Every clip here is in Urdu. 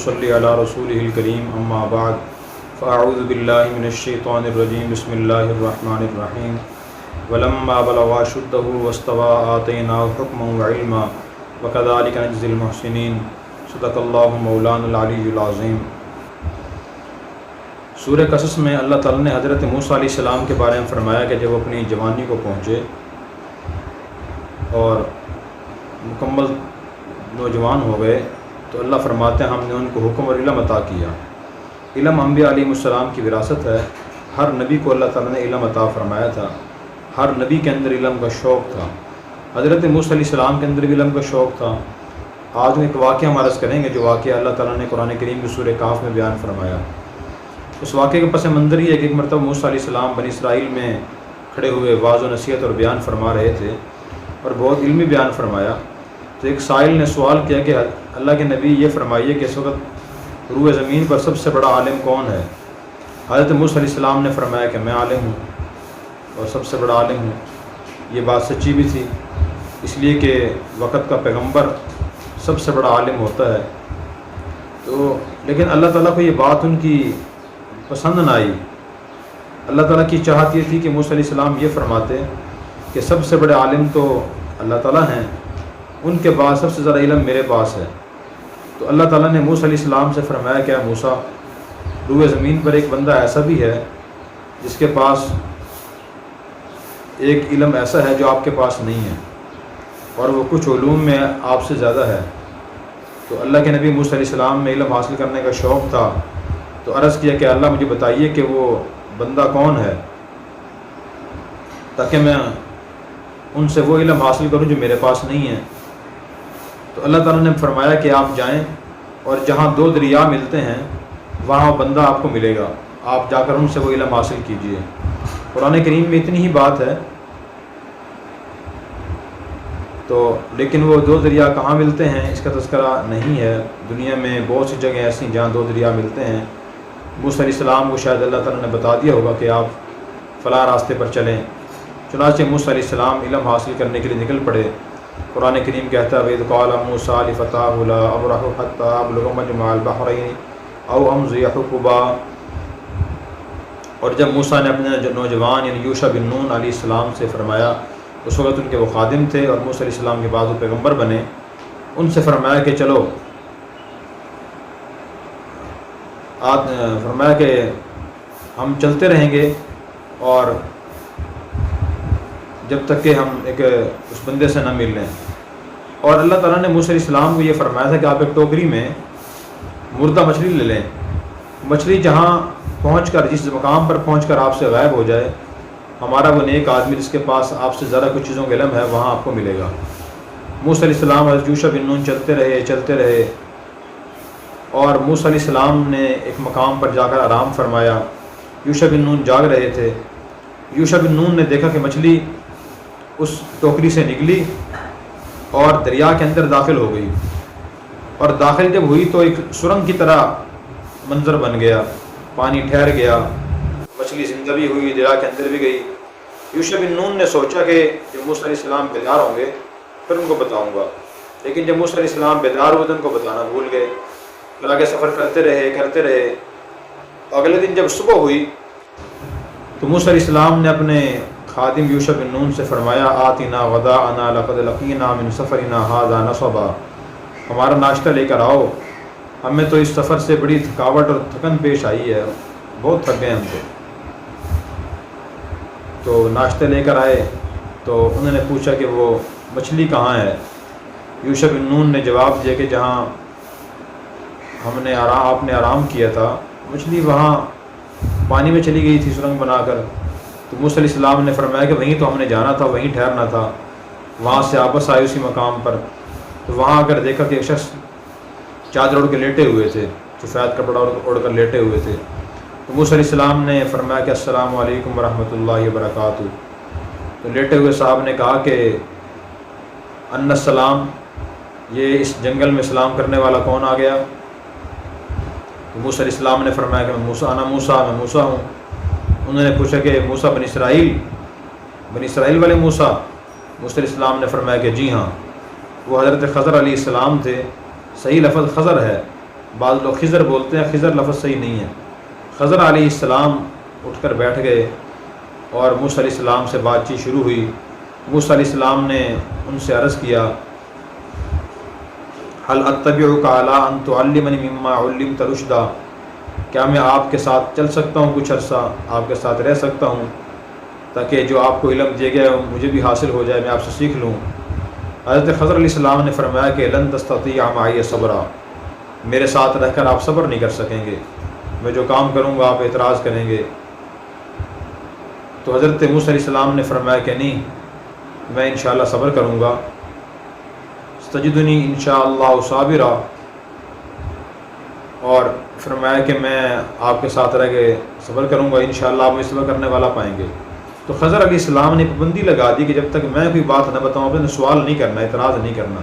صلی علی رسولہ الکریم اما بعد فاعوذ باللہ من الشیطان الرجیم بسم اللہ الرحمن الرحیم ولما بلغ اشدہ واستوى آتیناہ حکما وعلما وکذالک نجزی المحسنین صدق اللہ مولانا العلی العظیم۔ سورہ قصص میں اللہ تعالیٰ نے حضرت موسیٰ علیہ السلام کے بارے میں فرمایا کہ جب وہ اپنی جوانی کو پہنچے اور مکمل نوجوان ہو گئے تو اللہ فرماتے ہیں ہم نے ان کو حکم اور علم عطا کیا۔ علم انبیاء علیہ السلام کی وراثت ہے۔ ہر نبی کو اللہ تعالیٰ نے علم عطا فرمایا تھا، ہر نبی کے اندر علم کا شوق تھا۔ حضرت موسیٰ علیہ السلام کے اندر بھی علم کا شوق تھا۔ آج ہم ایک واقعہ ہم عرض کریں گے جو واقعہ اللہ تعالیٰ نے قرآن کریم کی سورہ کہف میں بیان فرمایا۔ اس واقعے کے پس منظر یہ ہے کہ ایک مرتبہ موسیٰ علیہ السلام بنی اسرائیل میں کھڑے ہوئے واعظ و نصیحت اور بیان فرما رہے تھے اور بہت علمی بیان فرمایا۔ تو ایک سائل نے سوال کیا کہ اللہ کے نبی یہ فرمائیے کہ اس وقت روئے زمین پر سب سے بڑا عالم کون ہے؟ حضرت موسیٰ علیہ السلام نے فرمایا کہ میں عالم ہوں اور سب سے بڑا عالم ہوں۔ یہ بات سچی بھی تھی، اس لیے کہ وقت کا پیغمبر سب سے بڑا عالم ہوتا ہے۔ تو لیکن اللہ تعالیٰ کو یہ بات ان کی پسند نہ آئی۔ اللہ تعالیٰ کی چاہت یہ تھی کہ موسیٰ علیہ السلام یہ فرماتے کہ سب سے بڑے عالم تو اللہ تعالیٰ ہیں، ان کے بعد سب سے زیادہ علم میرے پاس ہے۔ تو اللہ تعالیٰ نے موسیٰ علیہ السلام سے فرمایا کہ موسیٰ، روئے زمین پر ایک بندہ ایسا بھی ہے جس کے پاس ایک علم ایسا ہے جو آپ کے پاس نہیں ہے، اور وہ کچھ علوم میں آپ سے زیادہ ہے۔ تو اللہ کے نبی موسیٰ علیہ السلام میں علم حاصل کرنے کا شوق تھا، تو عرض کیا کہ اللہ مجھے بتائیے کہ وہ بندہ کون ہے تاکہ میں ان سے وہ علم حاصل کروں جو میرے پاس نہیں ہے۔ تو اللہ تعالیٰ نے فرمایا کہ آپ جائیں اور جہاں دو دریا ملتے ہیں وہاں وہ بندہ آپ کو ملے گا، آپ جا کر ان سے وہ علم حاصل کیجئے۔ قرآن کریم میں اتنی ہی بات ہے، تو لیکن وہ دو دریا کہاں ملتے ہیں اس کا تذکرہ نہیں ہے۔ دنیا میں بہت سی جگہیں ایسی جہاں دو دریا ملتے ہیں۔ موسیٰ علیہ السلام کو شاید اللہ تعالیٰ نے بتا دیا ہوگا کہ آپ فلاں راستے پر چلیں، چنانچہ موسیٰ علیہ السلام علم حاصل کرنے کے لیے نکل پڑے۔ قرآن کریم کہتا ہے وَإِذْ قَالَ مُوسَىٰ لِفَتَاهُ لَا أَبْرَحُ حَتَّىٰ أَبْلُغَ مَجْمَعَ الْبَحْرَيْنِ أَوْ أَمْضِيَ حُقُبًا۔ اور جب موسیٰ نے اپنے نوجوان یعنی یوشع بن نون علیہ السلام سے فرمایا، اس وقت ان کے وہ خادم تھے اور موسیٰ علیہ السلام کے بعد وہ پیغمبر بنے، ان سے فرمایا کہ چلو، فرمایا کہ ہم چلتے رہیں گے اور جب تک کہ ہم ایک اس بندے سے نہ مل لیں۔ اور اللہ تعالیٰ نے موسیٰ علیہ السلام کو یہ فرمایا تھا کہ آپ ایک ٹوکری میں مردہ مچھلی لے لیں، مچھلی جہاں پہنچ کر جس مقام پر پہنچ کر آپ سے غائب ہو جائے، ہمارا وہ نیک آدمی جس کے پاس آپ سے زیادہ کچھ چیزوں کا علم ہے وہاں آپ کو ملے گا۔ موسیٰ علیہ السلام حضرت یوشع بن نون چلتے رہے اور موسیٰ علیہ السلام نے ایک مقام پر جا کر آرام فرمایا۔ یوشع بن نون جاگ رہے تھے۔ یوشع بن نون نے دیکھا کہ مچھلی اس ٹوکری سے نکلی اور دریا کے اندر داخل ہو گئی، اور داخل جب ہوئی تو ایک سرنگ کی طرح منظر بن گیا، پانی ٹھہر گیا، مچھلی زندہ بھی ہوئی، دریا کے اندر بھی گئی۔ یوشع بن نون نے سوچا کہ جب موسیٰ علیہ السلام بیدار ہوں گے پھر ان کو بتاؤں گا، لیکن جب موسیٰ علیہ السلام بیدار ہوئے تو ان کو بتانا بھول گئے۔ پھر آگے سفر کرتے رہے۔ اگلے دن جب صبح ہوئی تو موسیٰ علیہ السلام نے اپنے خادم یوشع بن نون سے فرمایا آتنا غداءنا لقد لقینا من سفرنا ھذا نصبا، ہمارا ناشتہ لے کر آؤ، ہمیں تو اس سفر سے بڑی تھکاوٹ اور تھکن پیش آئی ہے، بہت تھک گئے ہم تو ناشتہ لے کر آئے تو انہوں نے پوچھا کہ وہ مچھلی کہاں ہے؟ یوشع بن نون نے جواب دیا کہ جہاں آپ نے آرام کیا تھا مچھلی وہاں پانی میں چلی گئی تھی سرنگ بنا کر۔ تو موسیٰ علیہ السلام نے فرمایا کہ وہیں تو ہم نے جانا تھا، وہیں ٹھہرنا تھا۔ وہاں سے واپس آئے اسی مقام پر، تو وہاں آ کر دیکھا کہ ایک شخص چادر اڑ کے لیٹے ہوئے تھے، سفید کپڑا اڑ کر لیٹے ہوئے تھے۔ تو موسیٰ علیہ السلام نے فرمایا کہ السلام علیکم ورحمۃ اللہ وبرکاتہ۔ تو لیٹے ہوئے صاحب نے کہا کہ ان السلام، یہ اس جنگل میں سلام کرنے والا کون آ گیا؟ تو موسیٰ علیہ السلام نے فرمایا کہ میں موسیٰ ہوں۔ انہوں نے پوچھا کہ موسیٰ بنی اسرائیل والے موسیٰ؟ موسیٰ علیہ السلام نے فرمایا کہ جی ہاں، وہ حضرت خضر علیہ السلام تھے۔ صحیح لفظ خضر ہے، بعض لوگ خضر بولتے ہیں، خضر لفظ صحیح نہیں ہے۔ خضر علیہ السلام اٹھ کر بیٹھ گئے اور موسیٰ علیہ السلام سے بات چیت شروع ہوئی۔ موسیٰ علیہ السلام نے ان سے عرض کیا، هل اتبعک علی ان تعلمنی مما علمت رشدا، کیا میں آپ کے ساتھ چل سکتا ہوں، کچھ عرصہ آپ کے ساتھ رہ سکتا ہوں تاکہ جو آپ کو علم دیا گیا ہے مجھے بھی حاصل ہو جائے، میں آپ سے سیکھ لوں۔ حضرت خضر علیہ السلام نے فرمایا کہ لن تستطیع معی صبرا، میرے ساتھ رہ کر آپ صبر نہیں کر سکیں گے، میں جو کام کروں گا آپ اعتراض کریں گے۔ تو حضرت موسیٰ علیہ السلام نے فرمایا کہ نہیں، میں انشاءاللہ صبر کروں گا، ستجدنی انشاءاللہ صابرا، اور فرمایا کہ میں آپ کے ساتھ رہ کے صبر کروں گا، انشاءاللہ آپ مجھے صبر کرنے والا پائیں گے۔ تو خضر علیہ السلام نے پابندی لگا دی کہ جب تک میں کوئی بات نہ بتاؤں اپنے سوال نہیں کرنا، اعتراض نہیں کرنا۔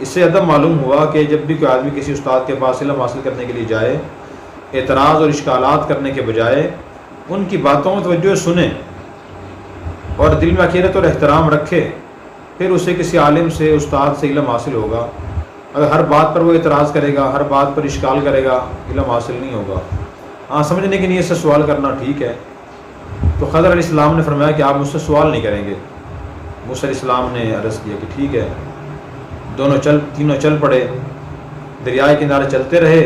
اس سے ادب معلوم ہوا کہ جب بھی کوئی آدمی کسی استاد کے پاس علم حاصل کرنے کے لیے جائے، اعتراض اور اشکالات کرنے کے بجائے ان کی باتوں کو توجہ سنیں اور دل میں عقیدت اور احترام رکھے، پھر اسے کسی عالم سے، استاد سے علم حاصل ہوگا۔ اگر ہر بات پر وہ اعتراض کرے گا، ہر بات پر اشکال کرے گا، علم حاصل نہیں ہوگا۔ ہاں، سمجھنے کی نیت سے سوال کرنا ٹھیک ہے۔ تو خضر علیہ السلام نے فرمایا کہ آپ مجھ سے سوال نہیں کریں گے۔ موسیٰ علیہ السلام نے عرض کیا کہ ٹھیک ہے۔ تینوں چل پڑے، دریائے کنارے چلتے رہے۔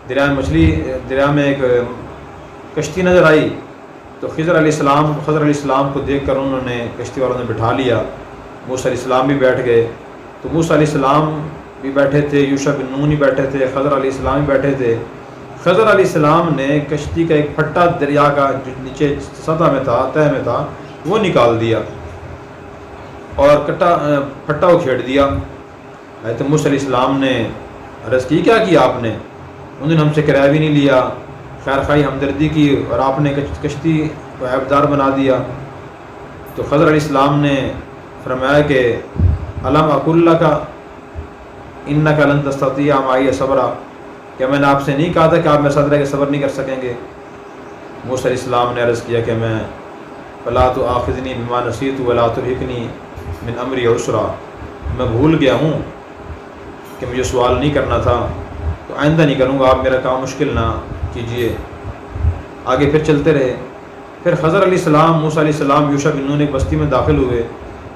دریا میں ایک کشتی نظر آئی، تو خضر علیہ السلام کو دیکھ کر انہوں نے، کشتی والوں نے بٹھا لیا۔ موسیٰ علیہ السلام بھی بیٹھ گئے۔ تو موسیٰ علیہ السلام بھی بیٹھے تھے، یوشع بن نون بھی بیٹھے تھے، خضر علیہ السلام بھی بیٹھے تھے۔ خضر علیہ السلام نے کشتی کا ایک پھٹا دریا کا جو نیچے سطح میں تھا، تہہ میں تھا، وہ نکال دیا اور پھٹا وہ کھیڑ دیا۔ حضرت موسیٰ علیہ السلام نے عرض کی، کیا کیا آپ نے؟ انہوں نے ہم سے کرایہ بھی نہیں لیا، خیر خواہی ہمدردی کی، اور آپ نے کشتی کو عیبدار بنا دیا۔ تو خضر علیہ السلام نے فرمایا کہ الم اقل لک انک لن تستطیع معی صبرا، کیا میں نے آپ سے نہیں کہا تھا کہ آپ میرے ساتھ رہ کے صبر نہیں کر سکیں گے؟ موسیٰ علیہ السلام نے عرض کیا کہ میں فلا تؤاخذنی بما نسیت ولا ترہقنی من امری عسرا، میں بھول گیا ہوں کہ مجھے سوال نہیں کرنا تھا، تو آئندہ نہیں کروں گا، آپ میرا کام مشکل نہ کیجیے۔ آگے پھر چلتے رہے۔ پھر خضر علیہ السلام، موسیٰ علیہ السلام، یوشع بن نون ایک بستی میں داخل ہوئے۔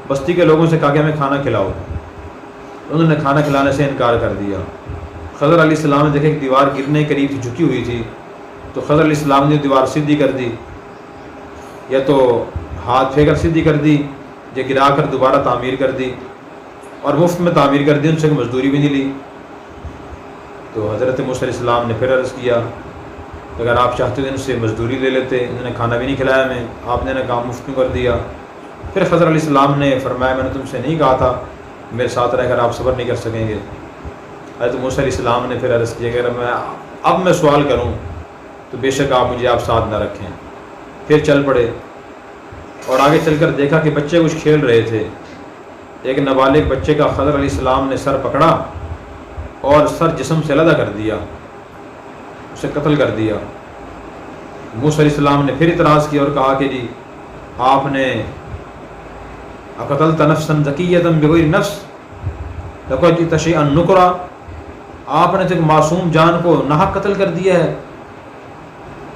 بستی کے لوگوں سے کہا کہ ہمیں کھانا کھلاؤ، انہوں نے کھانا کھلانے سے انکار کر دیا۔ خضر علیہ السلام نے دیکھا کہ دیوار گرنے کے قریب تھی، جھکی ہوئی تھی، تو خضر علیہ السلام نے دیوار سیدھی کر دی، یا تو ہاتھ پھینک کر سیدھی کر دی، یا گرا کر دوبارہ تعمیر کر دی، اور مفت میں تعمیر کر دی، ان سے مزدوری بھی نہیں لی۔ تو حضرت موسیٰ علیہ السلام نے پھر عرض کیا کہ اگر آپ چاہتے تو ان سے مزدوری لے لیتے، انہوں نے کھانا بھی نہیں کھلایا ہمیں، آپ نے کام مفت میں کر دیا۔ پھر خضر علیہ السلام نے فرمایا میں نے تم سے نہیں کہا تھا میرے ساتھ رہ کر آپ صبر نہیں کر سکیں گے؟ حضرت موسیٰ علیہ السلام نے پھر عرض کیا کہ اگر میں سوال کروں تو بے شک آپ مجھے آپ ساتھ نہ رکھیں۔ پھر چل پڑے اور آگے چل کر دیکھا کہ بچے کچھ کھیل رہے تھے۔ ایک نابالغ بچے کا خضر علیہ السلام نے سر پکڑا اور سر جسم سے علیحدہ کر دیا، اسے قتل کر دیا۔ موسیٰ علیہ السلام نے پھر اعتراض کیا اور کہا کہ جی آپ نے اقتلت نفسا زکیۃ بغیر نفس لقد جئت شیئا نکرا، آپ نے تو ایک معصوم جان کو ناحق قتل کر دیا ہے،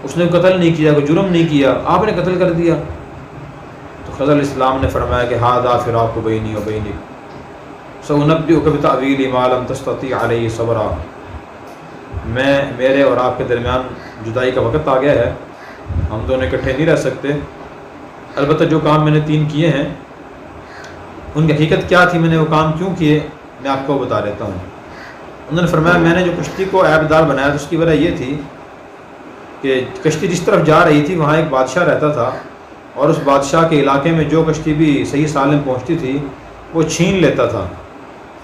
اس نے قتل نہیں کیا، کوئی جرم نہیں کیا، آپ نے قتل کر دیا۔ تو خضر علیہ السلام نے فرمایا کہ ھذا فراق بینی و بینک سأنبئک بتأویل ما لم تستطیع علیہ صبرا، میرے اور آپ کے درمیان جدائی کا وقت آ گیا ہے، ہم دونوں اکٹھے نہیں رہ سکتے۔ البتہ جو کام میں نے 3 کیے ہیں ان کی حقیقت کیا تھی، میں نے وہ کام کیوں کیے، میں آپ کو بتا دیتا ہوں۔ انہوں نے فرمایا میں نے جو کشتی کو عیبدار بنایا تو اس کی وجہ یہ تھی کہ کشتی جس طرف جا رہی تھی وہاں ایک بادشاہ رہتا تھا، اور اس بادشاہ کے علاقے میں جو کشتی بھی صحیح سالم پہنچتی تھی وہ چھین لیتا تھا۔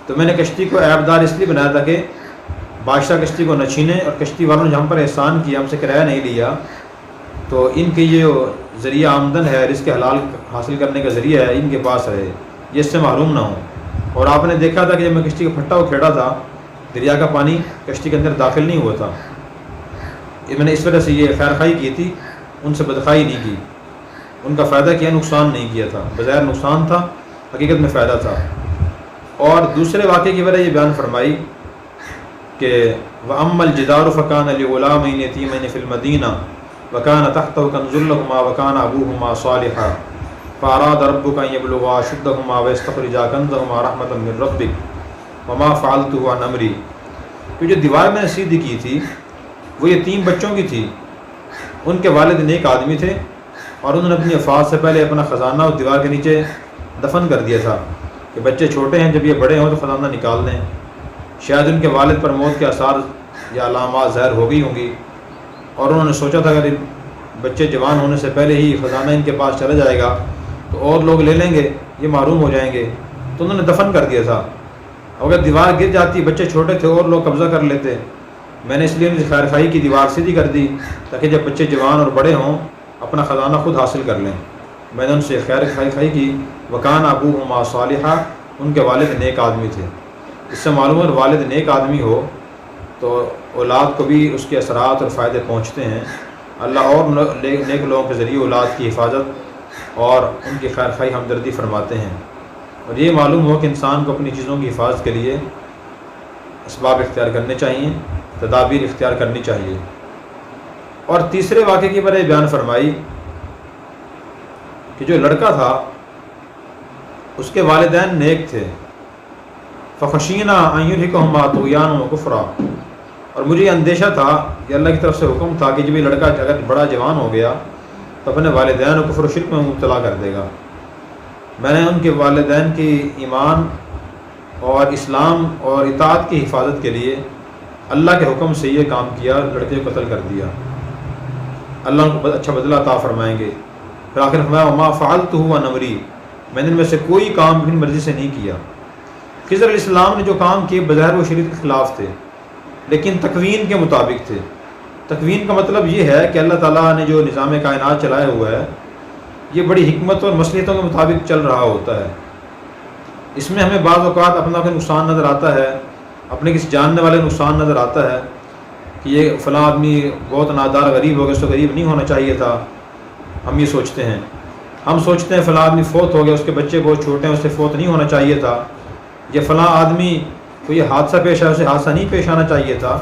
تو میں نے کشتی کو عیبدار اس لیے بنایا تھا کہ بادشاہ کشتی کو نہ چھینے، اور کشتی والوں نے ہم پر احسان کیا، ہم سے کرایہ نہیں لیا، تو ان کے یہ ذریعہ آمدن ہے، رزق حلال حاصل کرنے کا ذریعہ ہے، ان کے پاس رہے، یہ اس سے محروم نہ ہوں۔ اور آپ نے دیکھا تھا کہ جب میں کشتی کا پھٹا کھیڑا تھا، دریا کا پانی کشتی کے اندر داخل نہیں ہوا تھا، میں نے اس وجہ سے یہ خیر خواہی کی تھی، ان سے بدخواہی نہیں کی، ان کا فائدہ کیا، نقصان نہیں کیا تھا، بظاہر نقصان تھا، حقیقت میں فائدہ تھا۔ اور دوسرے واقعے کی وجہ یہ بیان فرمائی کہ وَأَمَّا الْجِدَارُ فَكَانَ لِغُلَامَيْنِ يَتِيمَيْنِ فِي الْمَدِينَةِ وَكَانَ تَحْتَهُ كَنْزٌ لَهُمَا وَكَانَ أَبُوهُمَا صَالِحًا فَأَرَادَ رَبُّكَ أَن يَبْلُغَا أَشُدَّهُمَا وَيَسْتَخْرِجَا كَنْزَهُمَا رَحْمَةً مِّن رَّبِّكَ وَمَا فَعَلْتُهُ عَنْ أَمْرِي. کہ جو دیوار میں نے سیدھی کی تھی وہ یتیم بچوں کی تھی. ان کے والد نیک آدمی تھے اور انہوں نے اپنی وفات سے پہلے اپنا خزانہ اس دیوار کے نیچے دفن کر دیا تھا کہ بچے چھوٹے ہیں، جب یہ بڑے ہوں تو خزانہ نکال دیں. شاید ان کے والد پر موت کے آثار یا علامات ظاہر ہو گئی ہوں گی اور انہوں نے سوچا تھا اگر بچے جوان ہونے سے پہلے ہی خزانہ ان کے پاس چلا جائے گا تو اور لوگ لے لیں گے، یہ محروم ہو جائیں گے، تو انہوں نے دفن کر دیا تھا. اگر دیوار گر جاتی، بچے چھوٹے تھے اور لوگ قبضہ کر لیتے، میں نے اس لیے ان کی خیر خواہی کی دیوار سیدھی کر دی تاکہ جب بچے جوان اور بڑے ہوں اپنا خزانہ خود حاصل کر لیں. میں نے ان سے خیر خواہی کی. وَكَانَ أَبُوهُمَا صَالِحًا، ان کے والد نیک آدمی تھے. اس سے معلوم ہے والد نیک آدمی ہو تو اولاد کو بھی اس کے اثرات اور فائدے پہنچتے ہیں. اللہ اور نیک لوگوں کے ذریعے اولاد کی حفاظت اور ان کی خیر خواہی ہمدردی فرماتے ہیں. اور یہ معلوم ہو کہ انسان کو اپنی چیزوں کی حفاظت کے لیے اسباب اختیار کرنے چاہیے، تدابیر اختیار کرنی چاہیے. اور تیسرے واقعے کی برے بیان فرمائی کہ جو لڑکا تھا اس کے والدین نیک تھے. فخشینہ ان یرہقہما طغیانا وکفرا، اور مجھے اندیشہ تھا کہ اللہ کی طرف سے حکم تھا کہ جب یہ لڑکا اگر بڑا جوان ہو گیا تو اپنے والدین و کفر و شرک میں مبتلا کر دے گا. میں نے ان کے والدین کی ایمان اور اسلام اور اطاعت کی حفاظت کے لیے اللہ کے حکم سے یہ کام کیا، لڑکے کو قتل کر دیا. اللہ ان کو اچھا بدلہ عطا فرمائیں گے. پھر آخر فرمایا وما فعلتہ عن امری، میں نے ان میں سے کوئی کام اپنی مرضی سے نہیں کیا. خضر علیہ السلام نے جو کام کیے بظاہر وہ شریعت کے خلاف تھے لیکن تکوین کے مطابق تھے. تکوین کا مطلب یہ ہے کہ اللہ تعالیٰ نے جو نظام کائنات چلایا ہوا ہے یہ بڑی حکمت اور مصلحتوں کے مطابق چل رہا ہوتا ہے. اس میں ہمیں بعض اوقات اپنا کوئی نقصان نظر آتا ہے، اپنے کسی جاننے والے نقصان نظر آتا ہے کہ یہ فلاں آدمی بہت نادار غریب ہو گیا، اس کو غریب نہیں ہونا چاہیے تھا. ہم یہ سوچتے ہیں. ہم سوچتے ہیں فلاں آدمی فوت ہو گیا، اس کے بچے بہت چھوٹے ہیں، اس سے فوت نہیں ہونا چاہیے تھا. یا فلاں آدمی کو یہ حادثہ پیش آیا، اسے حادثہ نہیں پیش آنا چاہیے تھا.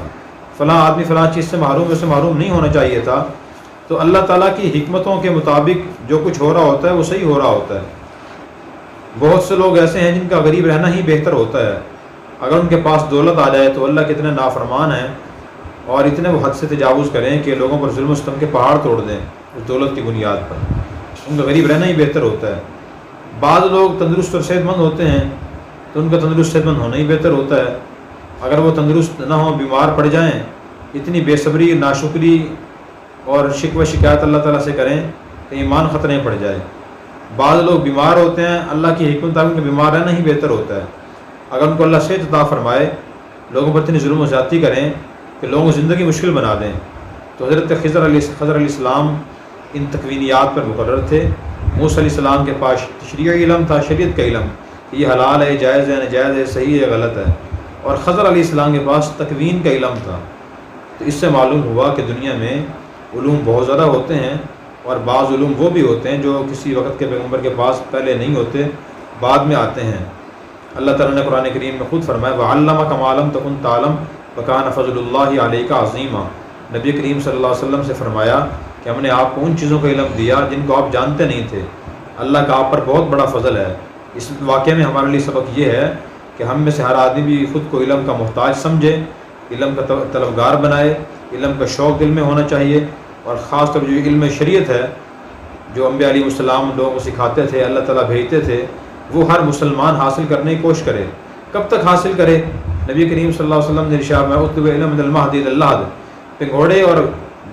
فلاں آدمی فلاں چیز سے محروم ہے، اسے محروم نہیں ہونا چاہیے تھا. تو اللہ تعالیٰ کی حکمتوں کے مطابق جو کچھ ہو رہا ہوتا ہے وہ صحیح ہو رہا ہوتا ہے. بہت سے لوگ ایسے ہیں جن کا غریب رہنا ہی بہتر ہوتا ہے. اگر ان کے پاس دولت آ جائے تو اللہ کے اتنے نافرمان ہیں اور اتنے وہ حد سے تجاوز کریں کہ لوگوں پر ظلم و ستم کے پہاڑ توڑ دیں اس دولت کی بنیاد پر. ان کا غریب رہنا ہی بہتر ہوتا ہے. بعض لوگ تندرست اور صحت مند ہوتے ہیں تو ان کا تندرست صحت مند ہونا ہی بہتر ہوتا ہے. اگر وہ تندرست نہ ہوں، بیمار پڑ جائیں، اتنی بے صبری، ناشکری اور شکوہ شکایت اللہ تعالیٰ سے کریں تو ایمان خطرے میں پڑ جائے. بعض لوگ بیمار ہوتے ہیں، اللہ کی حکمت ان کے بیمار رہنا ہی بہتر ہوتا ہے. اگر ان کو اللہ صحت عطا فرمائے، لوگوں پر اتنی ظلم و زیادتی کریں کہ لوگوں کو زندگی مشکل بنا دیں. تو حضرت خضر علیہ السلام ان تکوینیات پر مقرر تھے. موسیٰ علیہ السلام کے پاس تشریعی علم تھا، شریعت کا علم، یہ حلال ہے، جائز ہے، ناجائز ہے، صحیح ہے، غلط ہے. اور خضر علیہ السلام کے پاس تکوین کا علم تھا. تو اس سے معلوم ہوا کہ دنیا میں علوم بہت زیادہ ہوتے ہیں اور بعض علوم وہ بھی ہوتے ہیں جو کسی وقت کے پیغمبر کے پاس پہلے نہیں ہوتے، بعد میں آتے ہیں. اللہ تعالیٰ نے قرآن کریم میں خود فرمایا وَعَلَّمَكَ مَا لَمْ تَكُنْ تَعْلَمْ وَكَانَ فَضْلُ اللَّهِ عَلَيْكَ عَظِيمًا. نبی کریم صلی اللہ علیہ وسلم سے فرمایا کہ ہم نے آپ کو ان چیزوں کا علم دیا جن کو آپ جانتے نہیں تھے. اللہ کا آپ پر بہت بڑا فضل ہے. اس واقعے میں ہمارے لیے سبق یہ ہے کہ ہم میں سے ہر آدمی بھی خود کو علم کا محتاج سمجھے، علم کا طلبگار بنائے. علم کا شوق دل میں ہونا چاہیے. اور خاص طور پر جو علم شریعت ہے جو انبیاء علیہ السلام لوگوں کو سکھاتے تھے، اللہ تعالیٰ بھیجتے تھے، وہ ہر مسلمان حاصل کرنے کی کوشش کرے. کب تک حاصل کرے؟ نبی کریم صلی اللہ علیہ وسلم نے ارشاد میں اطلب علم من المہد الی اللحد، پنگھوڑے اور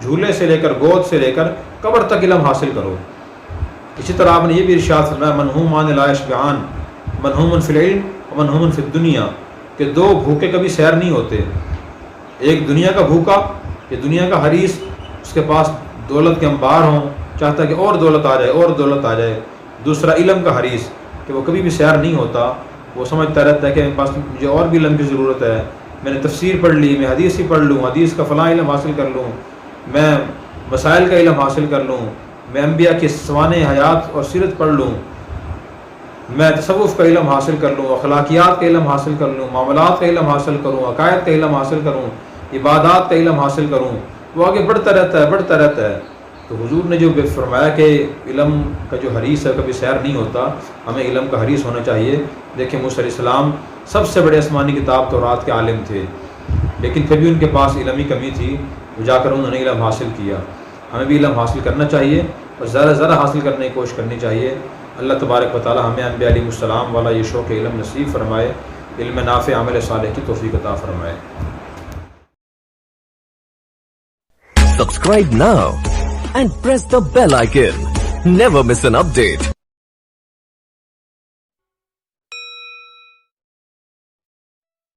جھولے سے لے کر گود سے لے کر قبر تک علم حاصل کرو. اسی طرح آپ نے یہ بھی ارشاد فرمایا منہومان لا یشبعان، منہوم فی العلم ومنہوم فی الدنیا، کہ دو بھوکے کبھی سیر نہیں ہوتے. ایک دنیا کا بھوکا، یہ دنیا کا حریص، اس کے پاس دولت کے انبار ہوں، چاہتا ہے کہ اور دولت آ جائے اور دولت آ جائے. دوسرا علم کا حریص کہ وہ کبھی بھی سیر نہیں ہوتا، وہ سمجھتا رہتا ہے کہ میرے پاس مجھے اور بھی علم کی ضرورت ہے. میں نے تفسیر پڑھ لی، میں حدیث ہی پڑھ لوں، حدیث کا فلاں علم حاصل کر لوں، میں مسائل کا علم حاصل کر لوں، میں انبیاء کی سوانح حیات اور سیرت پڑھ لوں. میں تصوف کا علم حاصل کر لوں، اخلاقیات کا علم حاصل کر لوں، معاملات کا علم حاصل کروں، عقائد کا علم حاصل کروں، عبادات کا علم حاصل کروں، وہ آگے بڑھتا رہتا ہے. تو حضور نے جو فرمایا کہ علم کا جو حریص ہے کبھی سیر نہیں ہوتا، ہمیں علم کا حریص ہونا چاہیے. دیکھیں موسیٰ علیہ السلام سب سے بڑے آسمانی کتاب تورات کے عالم تھے، لیکن پھر بھی ان کے پاس علمی کمی تھی، جا کر انہوں نے علم حاصل کیا. ہمیں بھی علم حاصل کرنا چاہیے اور ذرا حاصل کرنے کی کوشش کرنی چاہیے. اللہ تبارک و تعالی ہمیں انبیاء علیہ السلام والا یہ شوق علم نصیب فرمائے، علم نافع عمل صالح کی توفیق عطا فرمائے. Subscribe now and press the bell icon. Never miss an update.